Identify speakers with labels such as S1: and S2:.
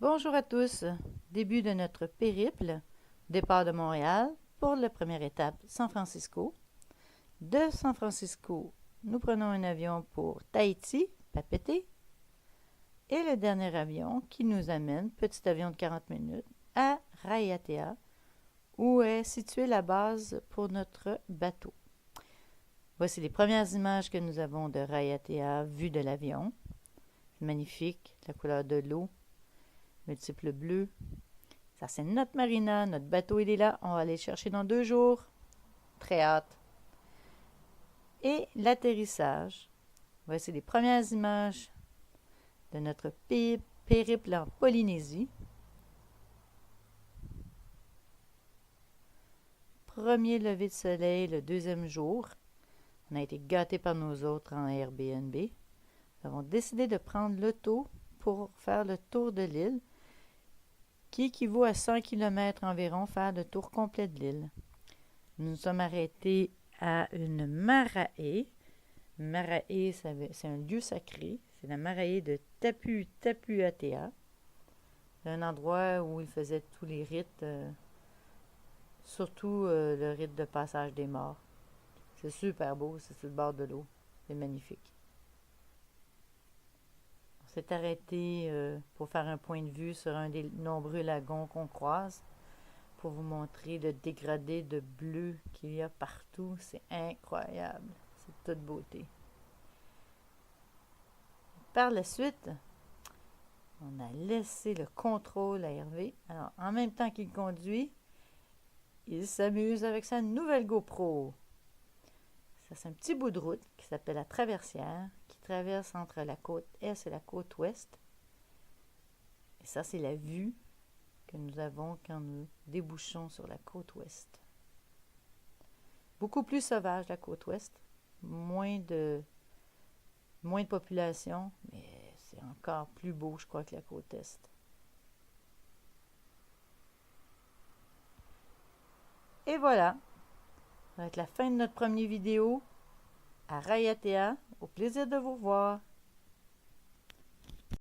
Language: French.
S1: Bonjour à tous, début de notre périple, départ de Montréal pour la première étape San Francisco. De San Francisco, nous prenons un avion pour Tahiti, Papeete, et le dernier avion qui nous amène, petit avion de 40 minutes, à Raiatea, où est située la base pour notre bateau. Voici les premières images que nous avons de Raiatea vues de l'avion. Magnifique, la couleur de l'eau, multiples bleus. Ça, c'est notre marina. Notre bateau, il est là. On va aller le chercher dans 2 jours. Très hâte. Et l'atterrissage. Voici les premières images de notre périple en Polynésie. Premier lever de soleil le deuxième jour. On a été gâtés par nos autres en Airbnb. Nous avons décidé de prendre l'auto pour faire le tour de l'île, qui équivaut à 100 km environ, faire le tour complet de l'île. Nous nous sommes arrêtés à une marae. Marae, c'est un lieu sacré. C'est la marae de Tapuatea. C'est un endroit où ils faisaient tous les rites, surtout le rite de passage des morts. C'est super beau, c'est sur le bord de l'eau. C'est magnifique. On s'est arrêté pour faire un point de vue sur un des nombreux lagons qu'on croise, pour vous montrer le dégradé de bleu qu'il y a partout. C'est incroyable. C'est toute beauté. Par la suite, on a laissé le contrôle à Hervé. Alors, en même temps qu'il conduit, il s'amuse avec sa nouvelle GoPro. Ça, c'est un petit bout de route qui s'appelle la Traversière, qui traverse entre la côte Est et la côte Ouest. Et ça, c'est la vue que nous avons quand nous débouchons sur la côte Ouest. Beaucoup plus sauvage, la côte Ouest. Moins de population, mais c'est encore plus beau, je crois, que la côte Est. Et voilà, ça va être la fin de notre première vidéo à Raiatea. Au plaisir de vous revoir.